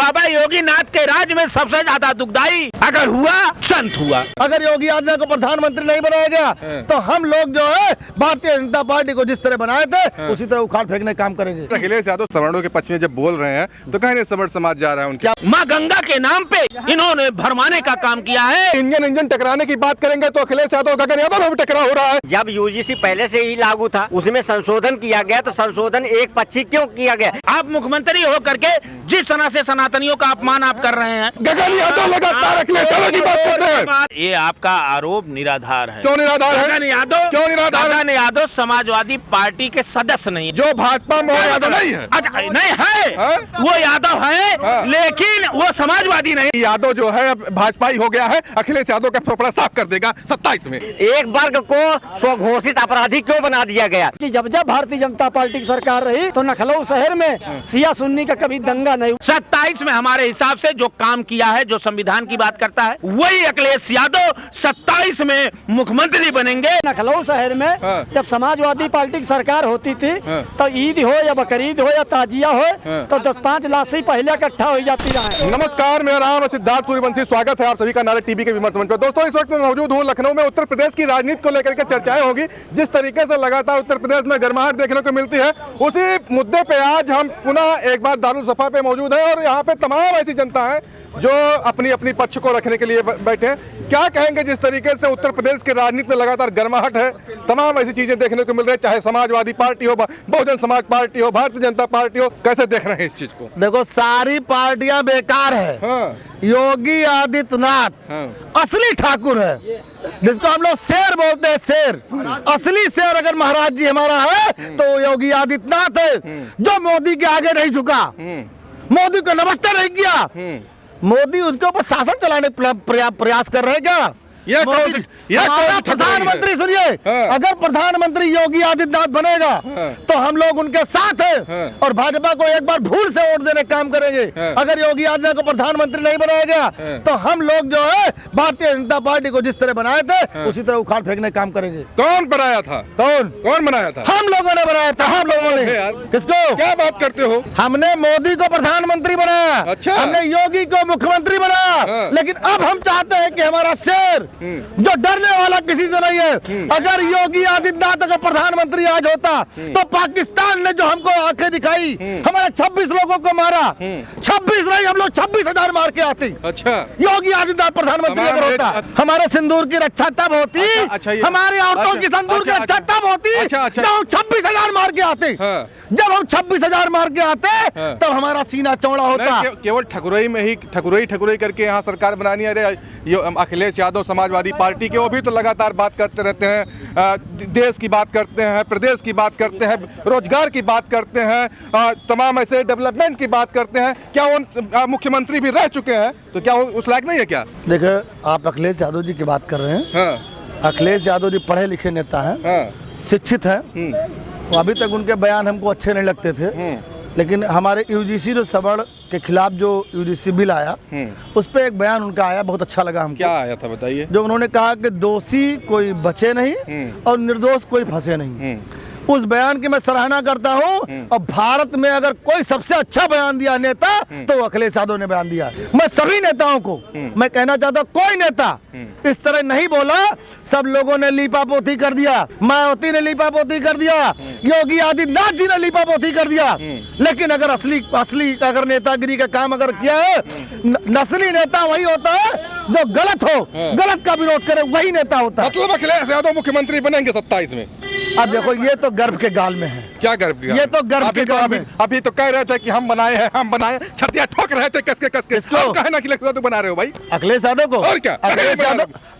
बाबा योगी नाथ के राज में सबसे ज्यादा दुखदाई अगर हुआ संत हुआ। अगर योगी आदित्यनाथ को प्रधानमंत्री नहीं बनाया गया तो हम लोग जो है भारतीय जनता पार्टी को जिस तरह बनाए थे उसी तरह उखाड़ फेंकने काम करेंगे। अखिलेश यादव सवर्णों के पक्ष में जब बोल रहे हैं तो कहीं सवर्ण समाज जा रहा है उनके। माँ गंगा के नाम पे इन्होंने भरमाने का काम किया है। इंजन टकराने की बात करेंगे तो अखिलेष यादव गगन यादव में भी टकराव हो रहा है। जब यूजीसी पहले से ही लागू था उसमें संशोधन किया गया तो संशोधन एक पक्षी क्यों किया गया? आप मुख्यमंत्री हो करके जिस तरह से सनातनियों का अपमान आप कर रहे हैं, गगन यादव लगातार अखिलेश यादव की बात करते हैं। ये आपका आरोप निराधार है। क्यों निराधार है? गगन यादव क्यों निराधार? गगन यादव समाजवादी पार्टी के सदस्य नहीं, जो भाजपा में यादव नहीं है। अच्छा नहीं है, वो यादव है लेकिन वो समाजवादी नहीं। यादव जो है भाजपा ही हो गया है। अखिलेश यादव का फोपड़ा साफ कर देगा 27 में। एक वर्ग को स्वघोषित अपराधी क्यों बना दिया गया? कि जब भारतीय जनता पार्टी की सरकार रही तो लखनऊ शहर में सिया सुन्नी का कभी दंगा नहीं। 27 में हमारे हिसाब से जो काम किया है, जो संविधान की बात करता है, वही अखिलेश यादव 27 में मुख्यमंत्री बनेंगे। लखनऊ शहर में जब समाजवादी पार्टी की सरकार होती थी तो ईद हो या बकरीद हो या ताजिया हो तो 10-5 लाख से पहले इकट्ठा हो जाती रहा। नमस्कार, मेरा नाम है सिद्धार्थ सूर्यवंशी। स्वागत है आप सभी का नारे टीवी के विमर्श मंच पर। दोस्तों, इस वक्त मैं मौजूद हूँ लखनऊ में। उत्तर प्रदेश की राजनीति को लेकर के चर्चाएं होगी। जिस तरीके से लगातार उत्तर प्रदेश में गर्माहट देखने को मिलती है, उसी मुद्दे पे आज हम पुनः एक बार दारुसफा पे मौजूद हैं और यहाँ पे तमाम ऐसी जनता है जो अपनी अपनी पक्ष को रखने के लिए बैठे हैं। क्या कहेंगे जिस तरीके से उत्तर प्रदेश की राजनीति में लगातार गर्माहट है, तमाम ऐसी चीजें देखने को मिल रही है, चाहे समाजवादी पार्टी हो, बहुजन समाज पार्टी हो, भारतीय जनता पार्टी हो। कैसे देख रहे हैं इस चीज को? देखो, सारी पार्टियां बेकार है। योगी आदित्यनाथ असली ठाकुर है, जिसको हम लोग शेर बोलते हैं। शेर, असली शेर अगर महाराज जी हमारा है तो योगी आदित्यनाथ है, जो मोदी के आगे नहीं झुका, मोदी को नमस्ते नहीं किया। मोदी उसके ऊपर शासन चलाने प्रयास कर रहे हैं क्या? हमारा प्रधानमंत्री, सुनिए, अगर प्रधानमंत्री योगी आदित्यनाथ बनेगा तो हम लोग उनके साथ हैं और भाजपा को एक बार भूल से वोट देने काम करेंगे। अगर योगी आदित्यनाथ को प्रधानमंत्री नहीं बनाया गया तो हम लोग जो है भारतीय जनता पार्टी को जिस तरह बनाए थे उसी तरह उखाड़ फेंकने काम करेंगे। कौन बनाया था? कौन बनाया था? हम लोगों ने बनाया था। हम लोगों ने। किसको? क्या बात करते हो? हमने मोदी को प्रधानमंत्री बनाया। अच्छा। हमने योगी को मुख्यमंत्री बनाया। लेकिन अब हम चाहते हैं कि हमारा शेर जो डरने वाला किसी से नहीं है, अगर योगी आदित्यनाथ अगर प्रधानमंत्री आज होता तो पाकिस्तान ने जो हमको आंखें दिखाई, हमारे 26 लोगों को मारा, 26 नहीं, हम लोग 26,000 मार के आते। अच्छा। योगी आदित्यनाथ प्रधानमंत्री अगर होता, हमारे सिंदूर की रक्षा तब होती, हमारी औरतों की सिंदूर की रक्षा तब होती जब हम 26,000 मार के आते। जब हम 26,000 मार के आते तब हमारा सीना चौड़ा होता। केवल ठकुरई में ही ठकुरई करके यहाँ सरकार बनानी है। अखिलेश यादव समाजवादी पार्टी के, वो भी तो लगातार बात करते रहते हैं, देश की बात करते हैं, प्रदेश की बात करते हैं, रोजगार की बात करते हैं, तमाम ऐसे डेवलपमेंट की बात करते हैं। क्या वो मुख्यमंत्री भी रह चुके हैं तो क्या वो उस लायक नहीं है क्या? देखो, आप अखिलेश यादव जी की बात कर रहे हैं। अखिलेश यादव जी पढ़े लिखे नेता हैं, शिक्षित हैं। अभी तक उनके बयान हमको अच्छे नहीं लगते थे, लेकिन हमारे यूजीसी जो सवर्ण के खिलाफ जो यूजीसी बिल आया उस पे एक बयान उनका आया, बहुत अच्छा लगा हमको। क्या आया था बताइए? जो उन्होंने कहा कि दोषी कोई बचे नहीं और निर्दोष कोई फंसे नहीं। उस बयान की मैं सराहना करता हूं। और भारत में अगर कोई सबसे अच्छा बयान दिया नेता तो अखिलेश यादव ने बयान दिया। मैं सभी नेताओं को मैं कहना चाहता हूं, कोई नेता इस तरह नहीं बोला। सब लोगों ने लीपापोती कर दिया, मायावती ने लीपापोती कर दिया, योगी आदित्यनाथ जी ने लीपापोती कर दिया। लेकिन अगर असली अगर नेतागिरी का काम अगर किया है, नस्ली नेता वही होता है जो गलत हो, गलत का विरोध करे, वही नेता होता है। मतलब अखिलेश यादव मुख्यमंत्री बनेंगे 27 में? अब देखो, ये तो गर्व के गाल में है। क्या गर्व की? ये तो गर्व के गाल में। अभी तो कह रहे थे कि हम बनाए हैं, हम बनाए, छतिया ठोक रहे थे कस के। किसको? कहे ना अखिलेश यादव बना रहे हो भाई? अखिलेश यादव को। और क्या?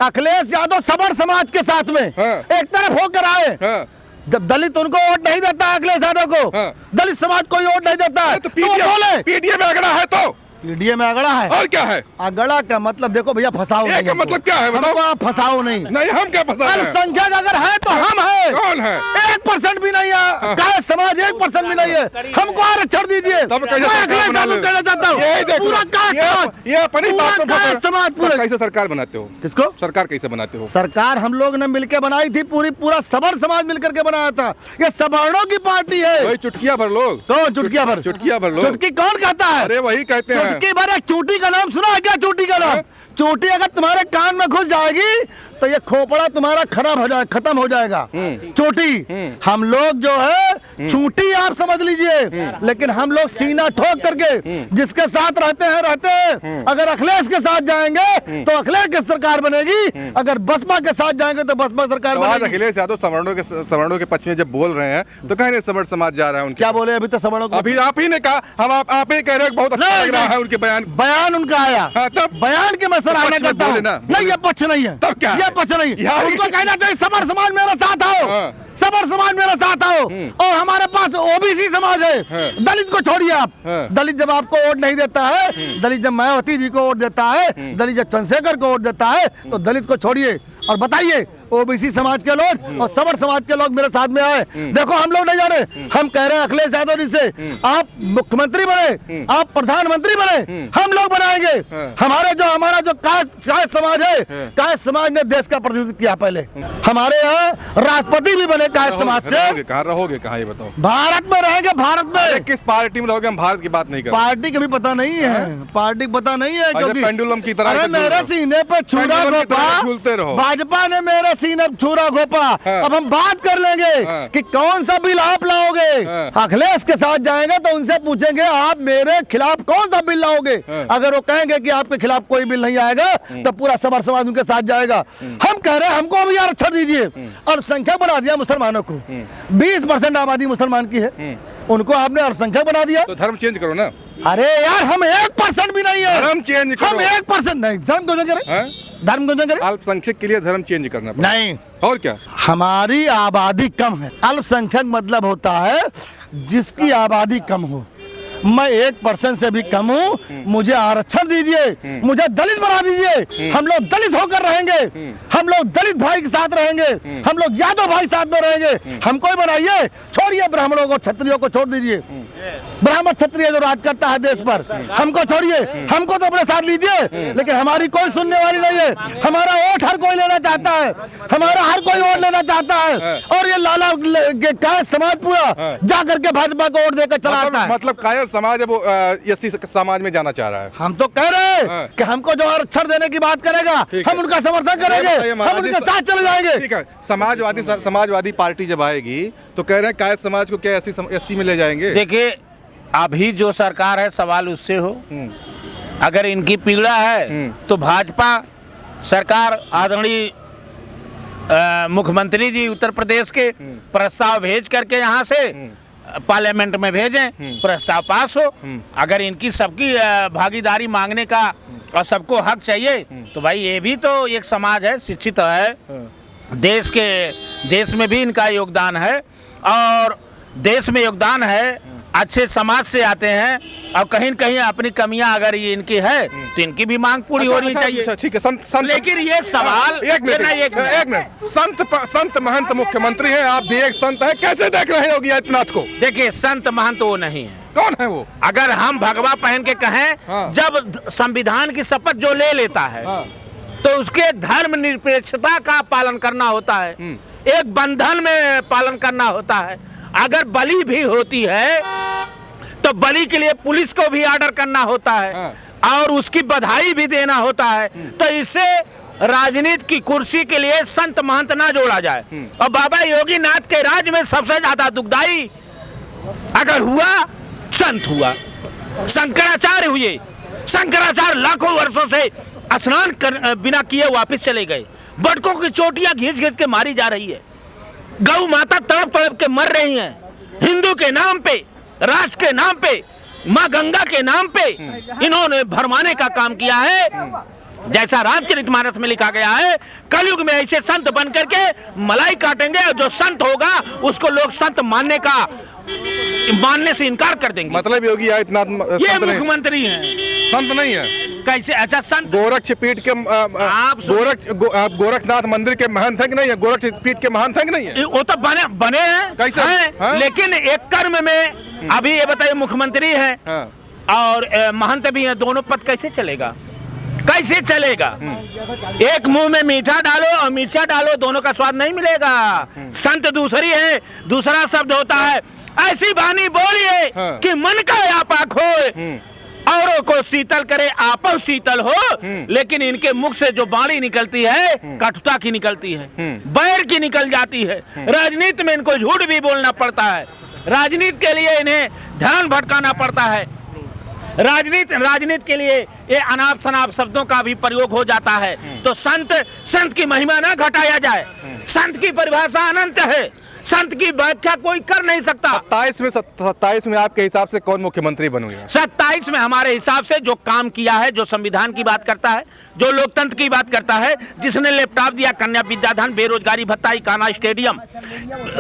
अखिलेश यादव सवर्ण समाज के साथ में एक तरफ होकर आए। जब दलित उनको वोट नहीं देता, अखिलेश यादव को दलित समाज कोई वोट नहीं देता, तो पीडीए में अगड़ा है तो पीडीए में अगड़ा है। और क्या है? अगड़ा का मतलब देखो भैया, फंसाओ नहीं। का मतलब क्या है? हमको आप फंसाओ नहीं। नहीं, हम क्या फंसा? अल्पसंख्यक अगर है तो हम है। कौन है? 1% भी नहीं है। कास्ट समाज 1% भी नहीं है। हमको आरक्षण दीजिए। मैं अखिलेश यादव कहना चाहता हूँ, पूरा कास्ट समाज, ये अपनी बातों पर समाज पूरा। कैसे सरकार बनाते हो? किसको? सरकार कैसे बनाते हो? सरकार हम लोग ने मिलकर बनाई थी, पूरा सवर्ण समाज मिलकर के बनाया था। ये सवर्णों की पार्टी है। वही चुटकिया भर लोग। कौन चुटकिया भर? चुटकिया भर लोग। चुटकी कौन कहता है? अरे वही कहते हैं। चुटकी भर एक चोटी का नाम सुना है क्या? चोटी का नाम, चोटी अगर तुम्हारे कान में घुस जाएगी तो ये खोपड़ा तुम्हारा खराब हो जाए, खत्म हो जाएगा। चोटी हम लोग जो है चूटी आप समझ लीजिए, लेकिन हम लोग सीना ठोक करके जिसके साथ रहते हैं। अगर अखिलेश के साथ जाएंगे तो अखिलेश की सरकार बनेगी, अगर बसपा के साथ जाएंगे तो बसपा सरकार तो आज बनेगी। अखिलेश यादव सवर्णों के पक्ष में जब बोल रहे हैं तो कहीं नहीं सवर्ण समाज जा रहा है उनके। क्या बोले अभी तक सवर्णों को? अभी आप ही ने कहा, हम आप ही कह रहे हो, बहुत अच्छा लग रहा है उनके बयान उनका आया। हाँ, तब बयान के मैं सराहना पक्ष में करता हूं। बोले ना, नहीं, ये पक्ष नहीं है। तब क्या है? ये पक्ष नहीं है। उनको कहना चाहिए सबर समाज मेरे साथ आओ, हाँ। सबर समाज मेरे साथ आओ। और हमारे पास ओबीसी समाज है, दलित को छोड़िए आप। दलित जब आपको वोट नहीं देता है, दलित जब मायावती जी को वोट देता है, दलित जब चंद्रशेखर को वोट देता है, तो दलित को छोड़िए और बताइए ओबीसी समाज के लोग और सबर समाज के लोग मेरे साथ में आए। देखो हम लोग नहीं जाने, हम कह रहे हैं अखिलेश यादव जी से, आप मुख्यमंत्री बने, आप प्रधानमंत्री बने, हम लोग बनाएंगे। हमारा जो कायस्थ समाज है, कायस्थ समाज ने देश का प्रतिनिधित्व किया पहले। हमारे यहाँ राष्ट्रपति भी बने कायस्थ समाज से। कहाँ रहोगे, कहाँ ये बताओ? भारत में रहेंगे, भारत में। किस पार्टी में रहोगे? हम भारत की बात नहीं कर रहे। पार्टी का भी पता नहीं है, पार्टी का पता नहीं है, क्योंकि पेंडुलम की तरह अरे मेरे सीने पे छुरा घोपा, झूलते रहो। भाजपा ने मेरे सीने पे छुरा घोपा। अब हम बात कर लेंगे कि कौन सा बिल आप लाओगे। अखिलेश के साथ जाएंगे तो उनसे पूछेंगे आप मेरे खिलाफ कौन सा बिल लाओगे। अगर वो कहेंगे कि आपके खिलाफ कोई बिल नहीं आएगा तो पूरा सबर समाज उनके साथ जाएगा। हम कह रहे हैं हमको भी आरक्षण दीजिए। अल्पसंख्यक बना दिया मुसलमानों को, 20% आबादी मुसलमान की है, उनको आपने अल्पसंख्यक बना दिया। तो धर्म चेंज करो ना। अरे यार हम 1% भी नहीं है, धर्म चेंज करो। हम 1% नहीं, धर्म क्यों करें? धर्म क्यों करें? अल्पसंख्यक के लिए धर्म चेंज करना पड़ेगा। नहीं, और क्या? हमारी आबादी कम है। अल्पसंख्यक मतलब होता है जिसकी आबादी कम हो। मैं 1% से भी कम हूँ, मुझे आरक्षण दीजिए, मुझे दलित बना दीजिए। हम लोग दलित होकर रहेंगे, हम लोग दलित भाई के साथ रहेंगे, हम लोग यादव भाई साथ में रहेंगे। हमको ही बनाइए, छोड़िए ब्राह्मणों को, क्षत्रियों को छोड़ दीजिए। ब्राह्मण क्षत्रिय जो राज करता है देश पर, हमको छोड़िए, हमको तो अपने साथ लीजिए। लेकिन हमारी कोई सुनने वाली नहीं है। हमारा वोट हर कोई लेना चाहता है, हमारा हर कोई वोट लेना चाहता है। और ये लाला कायस्थ समाज पूरा जा करके भाजपा को वोट देकर चला आता है। मतलब कायस्थ समाज है वो एससी समाज में जाना चाह रहा है। हम तो कह रहे हैं कि हमको जो आरक्षण देने की बात करेगा हम उनका समर्थन करेंगे, हम उनके साथ चले जाएंगे। ठीक है, समाजवादी पार्टी जब आएगी तो कह रहे हैं कायस्थ समाज को क्या एससी में ले जाएंगे? देखिए अभी जो सरकार है सवाल उससे हो, अगर इनकी पीड़ा है तो भाजपा सरकार आदरणीय मुख्यमंत्री जी उत्तर प्रदेश के प्रस्ताव भेज करके यहाँ से पार्लियामेंट में भेजें, प्रस्ताव पास हो। अगर इनकी सबकी भागीदारी मांगने का और सबको हक चाहिए तो भाई ये भी तो एक समाज है, शिक्षित है, देश में भी इनका योगदान है और देश में योगदान है, अच्छे समाज से आते हैं और कहीं न कहीं अपनी कमियां अगर ये इनकी है तो इनकी भी मांग पूरी होनी चाहिए। ठीक है, लेकिन ये सवाल एक मिनट, संत महंत मुख्यमंत्री हैं, आप भी एक संत हैं, कैसे देख रहे हैं योगी आदित्यनाथ को? देखिए संत महंत वो नहीं है। कौन है वो? अगर हम भगवा पहन के कहें, जब संविधान की शपथ जो ले लेता है तो उसके धर्म निरपेक्षता का पालन करना होता है, एक बंधन में पालन करना होता है। अगर बलि भी होती है तो बलि के लिए पुलिस को भी ऑर्डर करना होता है और उसकी बधाई भी देना होता है। तो इससे राजनीति की कुर्सी के लिए संत महंत ना जोड़ा जाए। और बाबा योगी नाथ के राज में सबसे ज्यादा दुखदाई अगर हुआ संत हुआ, शंकराचार्य हुए। शंकराचार्य लाखों वर्षों से स्नान बिना किए वापस चले गए, बड़कों की चोटियां घींच घींच के मारी जा रही है, गौ माता तड़प तड़प के मर रही हैं। हिंदू के नाम पे, राष्ट्र के नाम पे, माँ गंगा के नाम पे इन्होंने भरमाने का काम किया है। जैसा रामचरितमानस में लिखा गया है, कलयुग में ऐसे संत बन करके मलाई काटेंगे और जो संत होगा उसको लोग संत मानने से इनकार कर देंगे। मतलब योगी आदित्यनाथ ये मुख्यमंत्री हैं, संत नहीं है। कैसे? अच्छा संत गोरक्ष पीठ के गोरखनाथ मंदिर के महंत है कि नहीं है? गोरक्ष पीठ के महंत है कि नहीं है? वो तो बने हैं, कैसे हैं? लेकिन एक कर्म में अभी ये बताइए मुख्यमंत्री है और महंत भी है, दोनों पद कैसे चलेगा? कैसे चलेगा? एक मुंह में मीठा डालो और मिर्चा डालो, दोनों का स्वाद नहीं मिलेगा। संत दूसरी है, दूसरा शब्द होता है ऐसी वाणी बोलिए कि मन का व्यापक हो औरों को शीतल करे आपो शीतल हो, लेकिन इनके मुख से जो बाणी निकलती है कटुता की निकलती है, बैर की निकल जाती है। राजनीति में इनको झूठ भी बोलना पड़ता है, राजनीति के लिए इन्हें ध्यान भटकाना पड़ता है, राजनीति के लिए ये अनाप शनाप शब्दों का भी प्रयोग हो जाता है। तो संत की महिमा ना घटाया जाए। संत की परिभाषा अनंत है, संत की व्याख्या कोई कर नहीं सकता। 27 में आपके हिसाब से कौन मुख्यमंत्री बनूंगा? 27 में हमारे हिसाब से जो काम किया है, जो संविधान की बात करता है, जो लोकतंत्र की बात करता है, जिसने लैपटॉप दिया, कन्या विद्याधन, बेरोजगारी भत्ता, कान्हा स्टेडियम,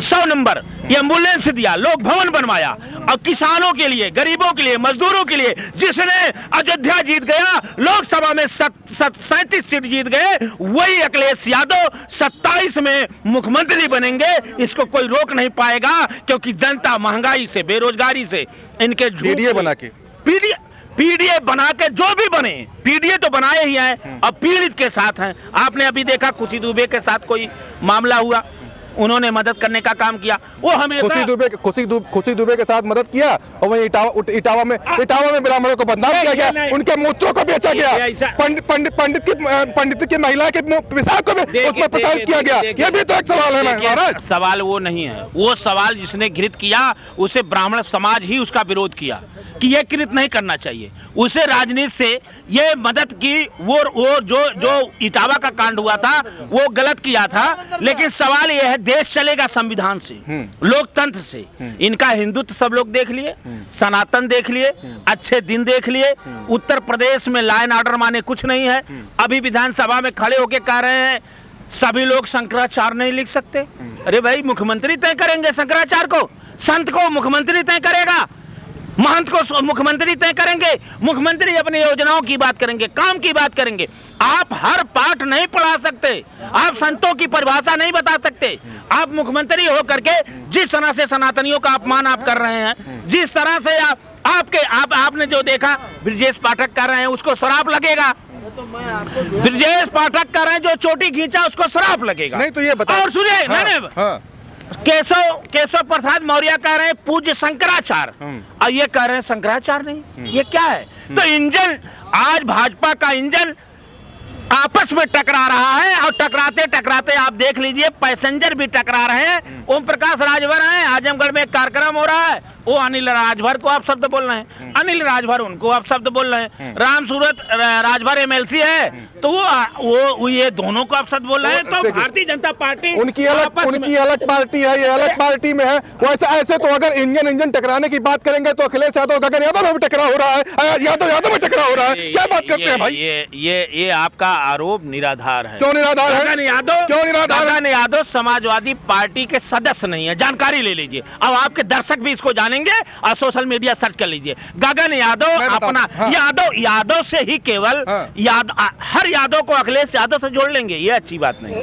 100 नंबर, एम्बुलेंस दिया, लोक भवन बनवाया, और किसानों के लिए, गरीबों के लिए, मजदूरों के लिए, जिसने अयोध्या जीत गया, लोकसभा में 37 सीट जीत गए, वही अखिलेश यादव 27 में मुख्यमंत्री बनेंगे। इसको कोई रोक नहीं पाएगा, क्योंकि जनता महंगाई से, बेरोजगारी से, इनके पीडीए बना के पीडीए बना के जो भी बने, पीडीए तो बनाए ही हैं, अब पीड़ित के साथ हैं। आपने अभी देखा खुशी दुबे के साथ कोई मामला हुआ, उन्होंने मदद करने का काम किया। वो हमेशा खुशी दुबे के साथ मदद किया, और वहीं इटावा में ब्राह्मणों को बदनाम किया गया, उनके मूत्रों को बेचा गया, पंडित की महिला के पेशाब को भी उसमें प्रसारित किया गया। ये भी तो एक सवाल है महाराज। सवाल वो नहीं है, वो सवाल जिसने घृत किया उसे ब्राह्मण समाज ही उसका विरोध किया कि ये कृत नहीं करना चाहिए। उसे राजनीति से ये मदद की, वो जो इटावा का कांड हुआ था वो गलत किया था, लेकिन सवाल ये है देश चलेगा संविधान से, लोकतंत्र से। इनका हिंदुत्व सब लोग देख लिए, सनातन देख लिए, अच्छे दिन देख लिए। उत्तर प्रदेश में लॉ एंड ऑर्डर माने कुछ नहीं है। अभी विधानसभा में खड़े होकर कह रहे हैं सभी लोग शंकराचार्य नहीं लिख सकते। अरे भाई, मुख्यमंत्री तय करेंगे शंकराचार्य को, संत को मुख्यमंत्री तय करेगा, महंत को मुख्यमंत्री तय करेंगे, मुख्यमंत्री अपनी योजनाओं की बात करेंगे, काम की बात करेंगे। आप हर पाठ नहीं पढ़ा सकते, आप संतों की परिभाषा नहीं बता सकते। आप मुख्यमंत्री हो करके जिस तरह से सनातनियों का अपमान आप कर रहे हैं, जिस तरह से आपने जो देखा ब्रजेश पाठक कर रहे हैं, उसको श्राप लगेगा। ब्रजेश पाठक कर रहे हैं, जो चोटी खींचा उसको श्राप लगेगा। नहीं तो ये बताओ, और सुनिए, केशव प्रसाद मौर्य कह रहे हैं पूज्य शंकराचार्य, और ये कह रहे हैं शंकराचार्य नहीं। ये क्या है? तो इंजन, आज भाजपा का इंजन आपस में टकरा रहा है, और टकराते टकराते आप देख लीजिए पैसेंजर भी टकरा रहे हैं। ओम प्रकाश राजभर हैं, आजमगढ़ में एक कार्यक्रम हो रहा है, वो अनिल राजभर को आप शब्द बोल रहे हैं, अनिल राजभर उनको आप शब्द बोल रहे हैं। राम सूरत राजभर एमएलसी है, तो वो ये दोनों को आप शब्द बोल रहे हैं। तो भारतीय जनता पार्टी उनकी अलग पार्टी है, ये अलग पार्टी में है। वैसे ऐसे तो अगर इंजन टकराने की बात करेंगे तो अखिलेश यादव गगन यादव में भी टकराव हो रहा है, यादव में टकराव हो रहा है। क्या बात करते हैं भाई? ये आपका आरोप निराधार है। क्यों निराधार है? गगन यादव समाजवादी पार्टी के सदस्य नहीं है, जानकारी ले लीजिए। अब आपके दर्शक भी इसको जानेंगे, और सोशल मीडिया सर्च कर लीजिए। गगन यादव अपना यादव से ही केवल हर यादव को अखिलेश यादव से जोड़ लेंगे, ये अच्छी बात नहीं।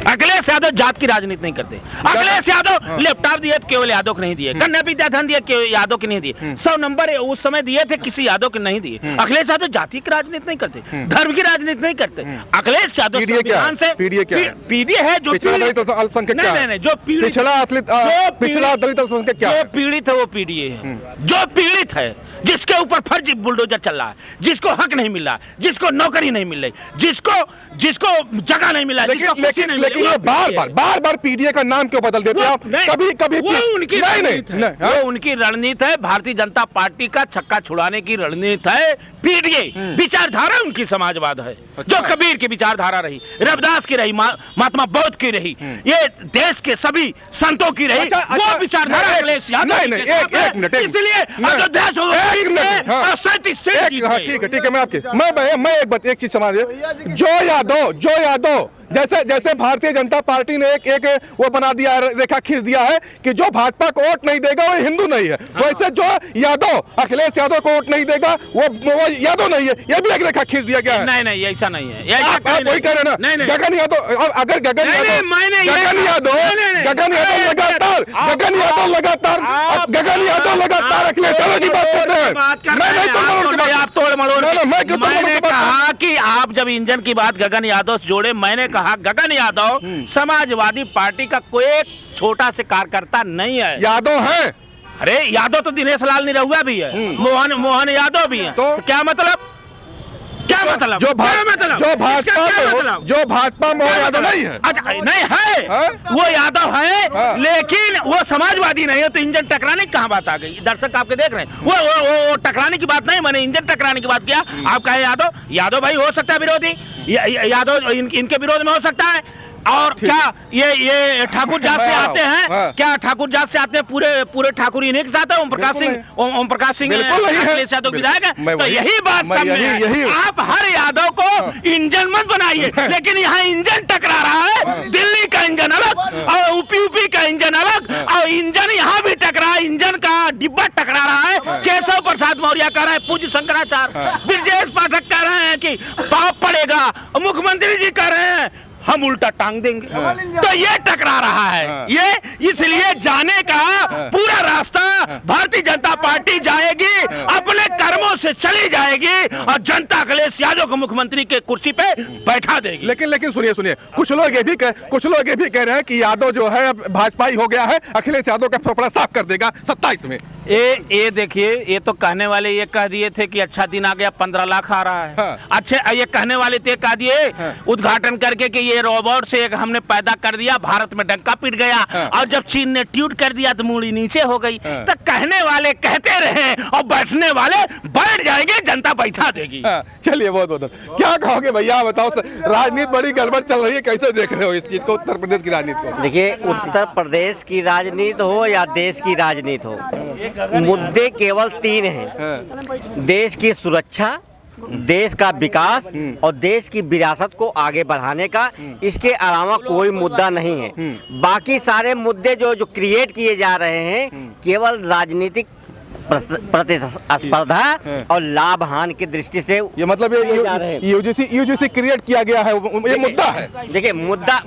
अखिलेश यादव जात की राजनीति नहीं करते। अखिलेश यादव लैपटॉप दिए केवल यादव को नहीं दिए, कन्या विद्याधन दिए केवल यादव के नहीं दिए, 100 नंबर उस समय दिए थे किसी यादव के नहीं दिए। अखिलेश यादव जाति की राजनीति नहीं करते, धर्म की राजनीति नहीं करते। अखिलेश यादव संविधान से पीडीए है, जो पिछड़ा दलित अल्पसंख्यक जो पीड़ित है वो पीडीए है। जो पीड़ित है, जिसके ऊपर फर्जी बुलडोजर चल रहा है, जिसको हक नहीं मिल रहा, जिसको नौकरी नहीं मिल रही, जिसको जगह नहीं मिला, लेकिन ये बार पीडीए का नाम क्यों बदल देते हैं? कभी वो उनकी रणनीति है। भारतीय जनता पार्टी का छक्का छुड़ाने की रणनीति है पीडीए। विचारधारा उनकी समाजवाद है, जो कबीर की विचारधारा रही, रविदास की रही, महात्मा बौद्ध की रही, ये देश के सभी संतों की रही, वो विचारधारा अखिलेश यादव। इसलिए ठीक है, मैं एक चीज समझ, जो यादव जैसे भारतीय जनता पार्टी ने एक वो बना दिया है, रेखा खींच दिया है कि जो भाजपा को वोट नहीं देगा वो हिंदू नहीं है, वैसे जो यादव अखिलेश यादव को वोट नहीं देगा वो यादव नहीं है, ये भी एक रेखा खींच दिया गया है। नहीं, ऐसा नहीं है। आप वही कह रहे हैं ना। गगन यादव, अगर गगन यादव लगातार अखिलेश यादव की बात करते हैं। आप तोड़ मरोड़, मैंने कहा कि आप जब इंजन की बात गगन यादव से जोड़े, मैंने कहा गगन यादव समाजवादी पार्टी का कोई एक छोटा से कार्यकर्ता नहीं है। यादव है, अरे यादव तो दिनेश लाल निरहुआ भी है, मोहन यादव भी है, तो क्या मतलब? क्या मतलब? जो मतलब? भाजपा मोहन यादव नहीं है। अच्छा नहीं है, वो यादव है, लेकिन वो समाजवादी नहीं है, तो इंजन टकराने की कहाँ बात आ गई? दर्शक आपके देख रहे हैं, वो टकराने की बात नहीं, मैंने इंजन टकराने की बात किया। आप कहे यादव भाई हो सकता है विरोधी, यादव इनके विरोध में हो सकता है। और क्या ये ठाकुर जात से आते हैं? क्या ठाकुर जात से आते हैं? पूरे ठाकुर इन्हीं के साथ है। ओम प्रकाश सिंह यादव विधायक है। तो यही बात आप हर यादव को इंजन मत बनाइए, लेकिन यहाँ इंजन टकरा रहा है। दिल्ली का इंजन अलग और यूपी का इंजन अलग, और इंजन यहाँ भी टकरा, इंजन का डिब्बा टकरा रहा है। केशव प्रसाद मौर्य कह रहे हैं, पूज्य शंकराचार्य ब्रजेश पाठक कह रहे हैं कि पाप पड़ेगा, मुख्यमंत्री जी कह रहे हैं हम उल्टा टांग देंगे। तो ये टकरा रहा है। ये इसलिए जाने का पूरा रास्ता भारतीय जनता पार्टी जाएगी, अपने कर्मों से चली जाएगी और जनता अखिलेश यादव को मुख्यमंत्री के कुर्सी पे बैठा देगी। लेकिन सुनिए, कुछ लोग ये भी कह रहे हैं कि यादव जो है भाजपा ही हो गया है, अखिलेश यादव का फेफड़ा साफ कर देगा 27 में। ये देखिए, ये तो कहने वाले ये कह दिए थे कि अच्छा दिन आ गया, 15 लाख आ रहा है। अच्छा, ये कहने वाले थे, कह दिए उद्घाटन करके कि ये रोबोट से एक हमने पैदा कर दिया, भारत में डंका पिट गया। और जब चीन ने ट्वीट कर दिया तो मूड़ी नीचे हो गई। तो कहने वाले कहते रहे और बैठने वाले बैठ जाएंगे, जनता बैठा देगी। चलिए, बहुत क्या कहोगे भैया, बताओ, राजनीति बड़ी गड़बड़ चल रही है, कैसे देख रहे हो इस चीज को, उत्तर प्रदेश की राजनीति को? देखिए, उत्तर प्रदेश की राजनीति हो या देश की राजनीति हो, मुद्दे केवल 3 हैं। देश की सुरक्षा, देश का विकास और देश की विरासत को आगे बढ़ाने का। इसके अलावा कोई मुद्दा नहीं है। बाकी सारे मुद्दे जो क्रिएट किए जा रहे हैं, केवल राजनीतिक प्रतिस्पर्धा और लाभ हान की दृष्टि से, ये मतलब यूजीसी क्रिएट किया गया है, ये मुद्दा है। देखिए, मुद्दा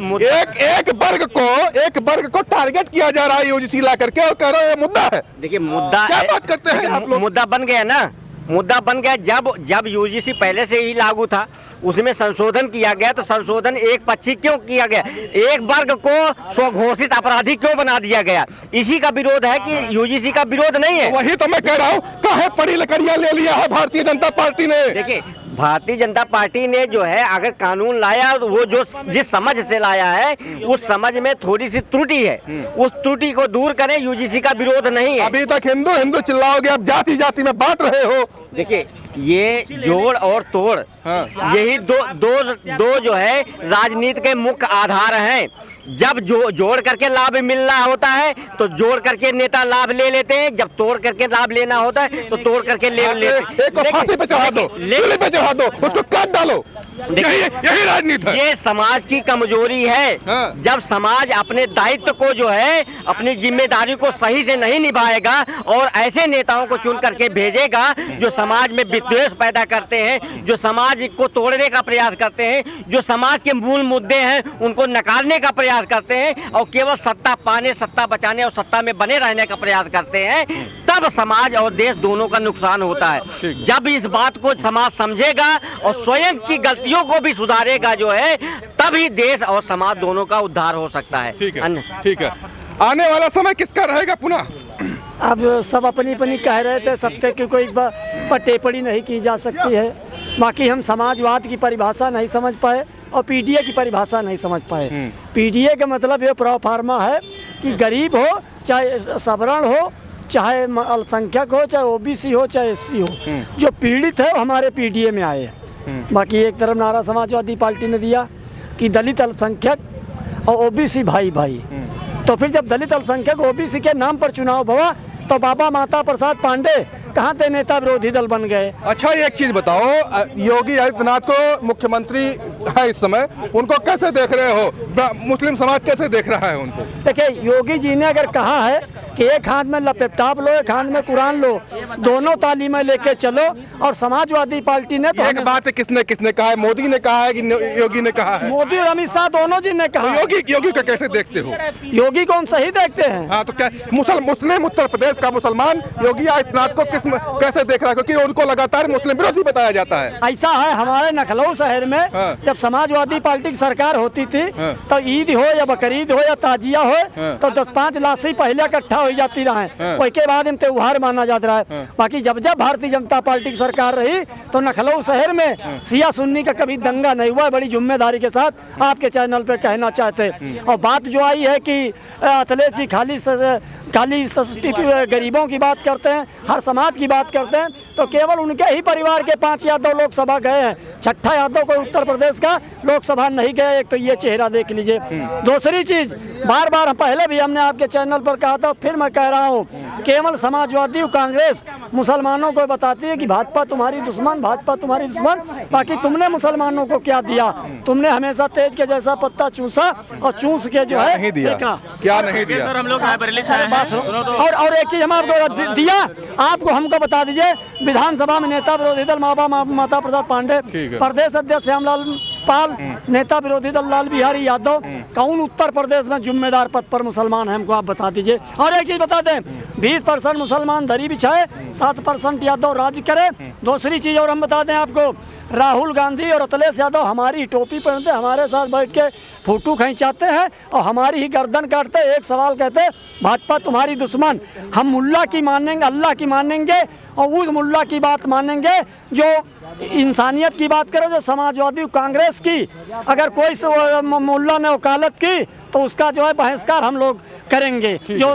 एक वर्ग को टारगेट किया जा रहा है यूजीसी ला करके, और कह रहे हैं ये मुद्दा है। देखिए, मुद्दा क्या बात करते हैं आप लोग? मुद्दा बन गया ना, मुद्दा बन गया। जब यूजीसी पहले से ही लागू था, उसमें संशोधन किया गया, तो संशोधन एक पक्षी क्यों किया गया? एक वर्ग को स्वघोषित अपराधी क्यों बना दिया गया? इसी का विरोध है कि यूजीसी का विरोध नहीं है। वही तो मैं कह रहा हूँ, काहे पड़ी लकड़ियां ले लिया है भारतीय जनता पार्टी ने? देखिए, भारतीय जनता पार्टी ने जो है अगर कानून लाया, वो जो जिस समझ से लाया है, उस समझ में थोड़ी सी त्रुटि है, उस त्रुटि को दूर करें। यूजीसी का विरोध नहीं है। अभी तक हिंदू चिल्लाओगे, अब जाति में बांट रहे हो। देखिए, ये जोड़ और तोड़, यही दो जो है राजनीति के मुख्य आधार हैं। जब जोड़ करके लाभ मिलना होता है तो जोड़ करके नेता लाभ ले लेते हैं, जब तोड़ करके लाभ लेना होता है तो तोड़ करके ले लेते हैं। एक को फांसी पे चढ़ा दो, सूली पे चढ़ा दो, उसको काट डालो। यही राजनीति है। ये समाज की कमजोरी है। जब समाज अपने दायित्व को जो है, अपनी जिम्मेदारी को सही से नहीं निभाएगा और ऐसे नेताओं को चुन करके भेजेगा जो समाज में विद्वेष पैदा करते हैं, जो समाज को तोड़ने का प्रयास करते हैं, जो समाज के मूल मुद्दे हैं उनको नकारने का प्रयास करते हैं और केवल सत्ता पाने, सत्ता बचाने और सत्ता में बने रहने का प्रयास करते हैं, तब समाज और देश दोनों का नुकसान होता है। जब इस बात को समाज समझेगा और स्वयं की गलतियों को भी सुधारेगा जो है, तभी देश और समाज दोनों का उद्धार हो सकता है। ठीक है। आने वाला समय किसका रहेगा पुनः? अब सब अपनी अपनी कह रहे थे, सत्य की कोई टिप्पणी नहीं की जा सकती है। बाकी हम समाजवाद की परिभाषा नहीं समझ पाए और पीडीए की परिभाषा नहीं समझ पाए। पीडीए का मतलब ये प्रोफार्मा है कि गरीब हो, चाहे सवर्ण हो, चाहे अल्पसंख्यक हो, चाहे ओबीसी हो, चाहे एससी हो, जो पीड़ित है हमारे पीडीए में आए। बाकी एक तरफ नारा समाजवादी पार्टी ने दिया कि दलित, अल्पसंख्यक और ओबीसी भाई भाई। तो फिर जब दलित, अल्पसंख्यक, ओबीसी के नाम पर चुनाव हुआ तो बाबा माता प्रसाद पांडे कहाँ थे नेता विरोधी दल बन गए। अच्छा, एक चीज बताओ, योगी आदित्यनाथ को मुख्यमंत्री है इस समय, उनको कैसे देख रहे हो? मुस्लिम समाज कैसे देख रहा है उनको? देखिए, योगी जी ने अगर कहा है कि एक हाथ में लैपटॉप लो, एक हाथ में कुरान लो, दोनों तालीमें लेके चलो, और समाजवादी पार्टी ने तो एक बात है, किसने कहा है? मोदी ने कहा है कि योगी ने कहा है? मोदी और अमित शाह दोनों जी ने कहा। योगी का कैसे देखते हो? योगी को हम सही देखते हैं। हाँ, तो क्या मुस्लिम उत्तर प्रदेश का मुसलमान योगी आदित्यनाथ को कैसे देख रहा है? क्योंकि उनको लगातार मुस्लिम विरोधी बताया जाता है। ऐसा है, हमारे लखनऊ शहर में जब समाजवादी पार्टी की सरकार होती थी तो ईद हो या बकरीद हो या ताजिया हो तो 10-5 लाश ही पहले इकट्ठा हो जाती रहे, उसके बाद इन त्योहार माना जाता रहा है। बाकी जब जब भारतीय जनता पार्टी की सरकार रही तो लखनऊ शहर में सिया सुन्नी का कभी दंगा नहीं हुआ। बड़ी जिम्मेदारी के साथ आपके चैनल पे कहना चाहते। और बात जो आई है कि अखिलेश जी खाली गरीबों की बात करते हैं, हर समाज की बात करते हैं, तो केवल उनके ही परिवार के 5 यादव लोकसभा गए हैं। 6ठा यादव को उत्तर प्रदेश का लोकसभा नहीं गए। एक तो ये चेहरा देख लीजिए। दूसरी चीज, बार बार पहले भी हमने आपके चैनल पर कहा था, फिर मैं कह रहा हूँ, केवल समाजवादी कांग्रेस मुसलमानों को बताती है कि भाजपा तुम्हारी दुश्मन, भाजपा तुम्हारी दुश्मन। बाकी तुमने मुसलमानों को क्या दिया? तुमने हमेशा तेज के जैसा पत्ता चूसा और चूस के जो है नहीं दिया, क्या नहीं दिया सर, हम लोग रायबरेली से आए हैं। और एक चीज हम आपको दिया, आपको हमको बता दीजिए, विधानसभा में नेता विरोधी दल माता प्रसाद पांडे, प्रदेश अध्यक्ष श्यामलाल पाल, नेता विरोधी दल लाल बिहारी यादव, कौन उत्तर प्रदेश में जिम्मेदार पद पर मुसलमान है? हमको आप बता दीजिए। और एक चीज बता दें, 20% मुसलमान दरी बिछाए, 7% यादव राज्य करे। दूसरी चीज और हम बता दें आपको, राहुल गांधी और अखिलेश यादव हमारी टोपी पहनते, हमारे साथ बैठ के फोटो खिंचाते हैं और हमारी ही गर्दन काटते। एक सवाल कहते, भाजपा तुम्हारी दुश्मन। हम मुल्ला की मानेंगे, अल्लाह की मानेंगे और उस मुल्ला की बात मानेंगे जो इंसानियत की बात करे, जो समाजवादी कांग्रेस की अगर कोई मुल्ला ने वकालत की तो उसका जो है बहिष्कार हम लोग करेंगे। जो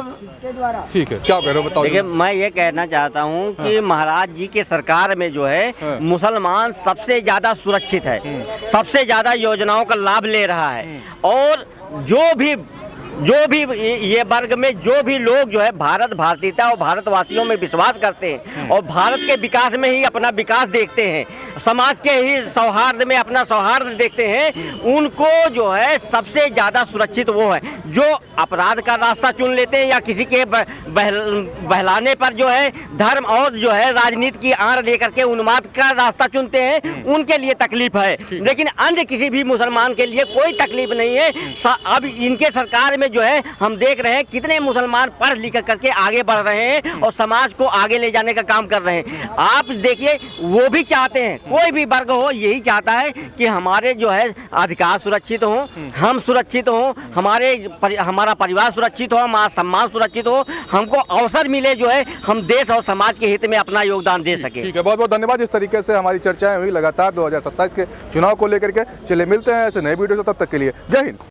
ठीक है, क्या कह रहे हो बताओ। देखिए, मैं ये कहना चाहता हूँ कि महाराज जी के सरकार में जो है मुसलमान सबसे ज्यादा सुरक्षित है, सबसे ज्यादा योजनाओं का लाभ ले रहा है। और जो भी ये वर्ग में जो भी लोग जो है भारत भारतीयता और भारतवासियों में विश्वास करते हैं और भारत के विकास में ही अपना विकास देखते हैं, समाज के ही सौहार्द में अपना सौहार्द देखते हैं, उनको जो है सबसे ज़्यादा सुरक्षित वो है जो अपराध का रास्ता चुन लेते हैं या किसी के बहलाने पर जो है धर्म और जो है राजनीति की आड़ लेकर के उन्माद का रास्ता चुनते हैं, उनके लिए तकलीफ है। लेकिन अन्य किसी भी मुसलमान के लिए कोई तकलीफ नहीं है। अब इनके सरकार में जो है हम देख रहे हैं कितने मुसलमान पढ़ लिख करके आगे बढ़ रहे हैं और समाज को आगे ले जाने का काम कर रहे हैं। आप देखिए, वो भी चाहते हैं, कोई भी वर्ग हो यही चाहता है कि हमारे जो है अधिकार सुरक्षित हो, हम सुरक्षित हो, हमारा परिवार सुरक्षित हो, हमारा सम्मान सुरक्षित हो, हमको अवसर मिले जो है हम देश और समाज के हित में अपना योगदान दे सके। ठीक है, बहुत बहुत धन्यवाद। इस तरीके से हमारी चर्चाएं हुई लगातार 2027 के चुनाव को लेकर के। चलिए मिलते हैं ऐसे नए वीडियो से, तब तक के लिए जय हिंद।